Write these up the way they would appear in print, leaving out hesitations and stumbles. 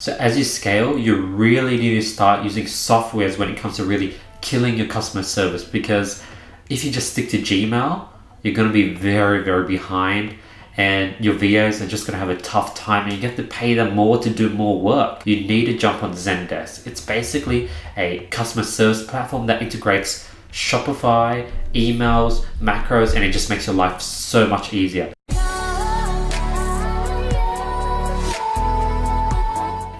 So as you scale, you really need to start using softwares when it comes to really killing your customer service, because if you just stick to Gmail, you're going to be very, very behind, and your VAs are just going to have a tough time, and you have to pay them more to do more work. You need to jump on Zendesk. It's basically a customer service platform that integrates Shopify, emails, macros, and it just makes your life so much easier.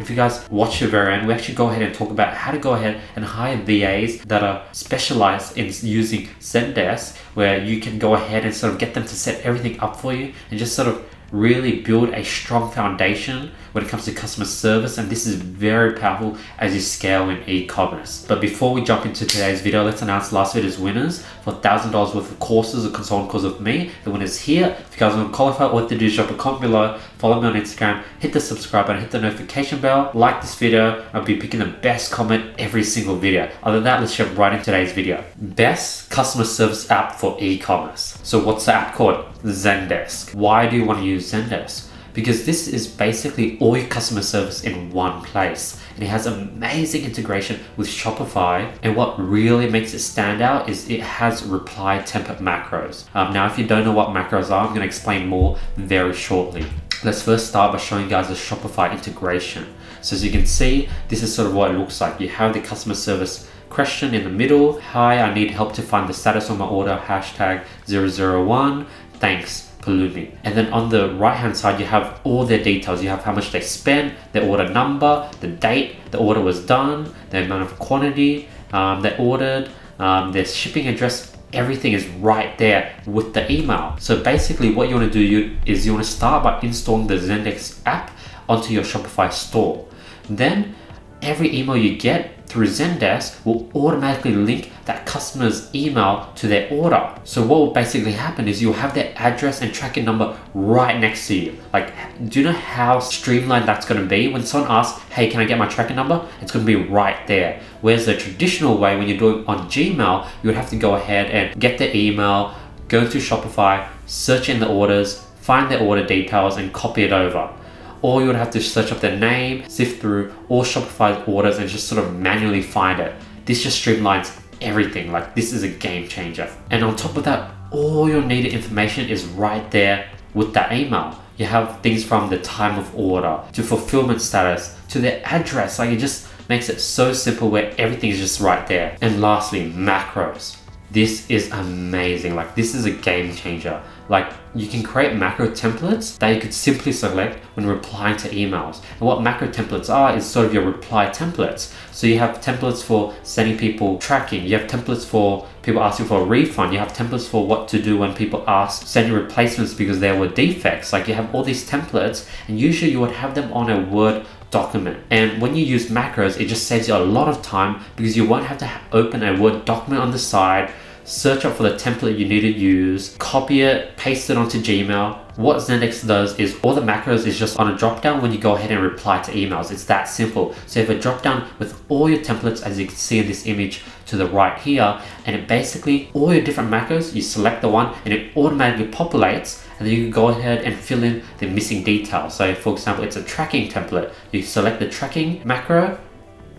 If you guys watch the very end, we actually go ahead and talk about how to go ahead and hire VAs that are specialized in using Zendesk, where you can go ahead and sort of get them to set everything up for you and just sort of really build a strong foundation when it comes to customer service. And this is very powerful as you scale in e-commerce. But before we jump into today's video, let's announce last video's winners for $1,000 worth of courses or consulting courses with me. The winner's here. If you guys want to qualify, all you have to do is drop a comment below, follow me on Instagram, hit the subscribe button, hit the notification bell, like this video. I'll be picking the best comment every single video. Other than that, let's jump right into today's video. Best customer service app for e-commerce. So what's the app called? Zendesk. Why do you want to use Zendesk? Because this is basically all your customer service in one place, and it has amazing integration with Shopify. And what really makes it stand out is it has reply template macros. Now, if you don't know what macros are, I'm going to explain more very shortly. Let's first start by showing you guys the Shopify integration. So as you can see, this is sort of what it looks like. You have the customer service question in the middle. Hi, I need help to find the status on my order, hashtag 001. Thanks, Palumi. And then on the right hand side, you have all their details. You have how much they spent, their order number, the date the order was done, the amount of quantity they ordered, their shipping address. Everything is right there with the email. So basically what you want to do is you want to start by installing the Zendesk app onto your Shopify store. Then every email you get through Zendesk will automatically link that customer's email to their order. So what will basically happen is you'll have their address and tracking number right next to you. Like, do you know how streamlined that's going to be? When someone asks, hey, can I get my tracking number? It's going to be right there. Whereas the traditional way, when you're doing it on Gmail, you would have to go ahead and get the email, go to Shopify, search in the orders, find their order details, and copy it over. Or you would have to search up their name, sift through all Shopify orders, and just sort of manually find it. This just streamlines everything. Like, this is a game changer. And on top of that, all your needed information is right there with that email. You have things from the time of order to fulfillment status to their address. Like, it just makes it so simple where everything is just right there. And lastly, macros. This is amazing. Like, this is a game changer. Like, you can create macro templates that you could simply select when replying to emails. And what macro templates are is sort of your reply templates. So you have templates for sending people tracking. You have templates for people asking for a refund. You have templates for what to do when people ask, send you replacements because there were defects. Like, you have all these templates, and usually you would have them on a Word document. And when you use macros, it just saves you a lot of time, because you won't have to open a Word document on the side, search up for the template you need to use, copy it, paste it onto Gmail. What Zendesk does is all the macros is just on a drop down when you go ahead and reply to emails. It's that simple. So you have a drop down with all your templates, as you can see in this image to the right here, and it basically, all your different macros, you select the one and it automatically populates, and then you can go ahead and fill in the missing details. So for example, it's a tracking template. You select the tracking macro,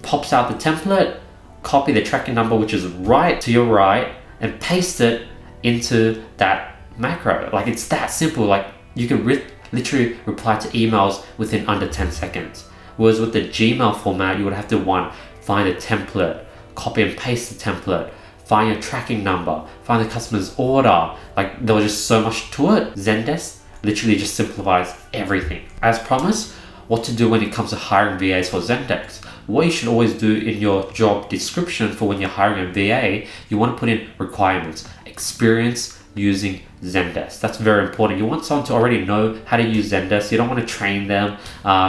pops out the template, copy the tracking number, which is right to your right, and paste it into that macro. Like, it's that simple. Like, you can literally reply to emails within under 10 seconds. Whereas with the Gmail format, you would have to find a template, copy and paste the template, find your tracking number, find the customer's order. Like, there was just so much to it. Zendesk literally just simplifies everything. As promised, what to do when it comes to hiring VAs for Zendesk. What you should always do in your job description for when you're hiring a VA, you want to put in requirements, experience using Zendesk. That's very important. You want someone to already know how to use Zendesk. You don't want to train them.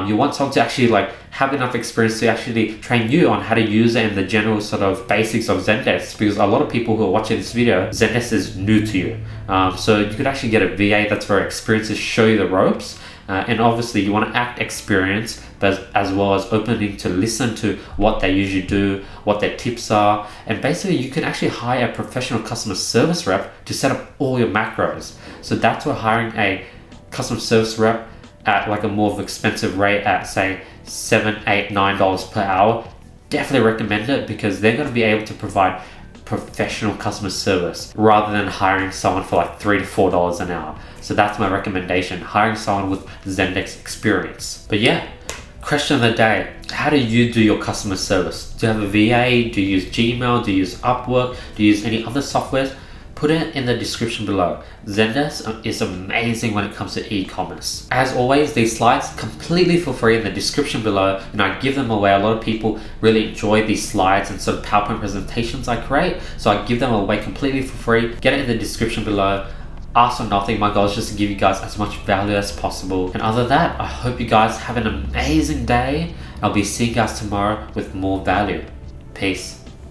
You want someone to actually have enough experience to actually train you on how to use it and the general sort of basics of Zendesk, because a lot of people who are watching this video, Zendesk is new to you. So you could actually get a VA that's very experienced to show you the ropes. And obviously you want to act experienced, but as well as opening to listen to what they usually do, what their tips are. And basically you can actually hire a professional customer service rep to set up all your macros. So that's where hiring a customer service rep at like a more of expensive rate at say $7, $8, $9 per hour, definitely recommend it, because they're going to be able to provide professional customer service rather than hiring someone for like $3 to $4 an hour. So that's my recommendation, hiring someone with Zendesk experience. But yeah, question of the day, how do you do your customer service? Do you have a VA? Do you use Gmail? Do you use Upwork? Do you use any other softwares? Put it in the description below. Zendesk is amazing when it comes to e-commerce. As always, these slides completely for free in the description below, and I give them away. A lot of people really enjoy these slides and sort of PowerPoint presentations I create, so I give them away completely for free. Get it in the description below. Ask for nothing. My goal is just to give you guys as much value as possible. And other than that, I hope you guys have an amazing day. I'll be seeing you guys tomorrow with more value. Peace.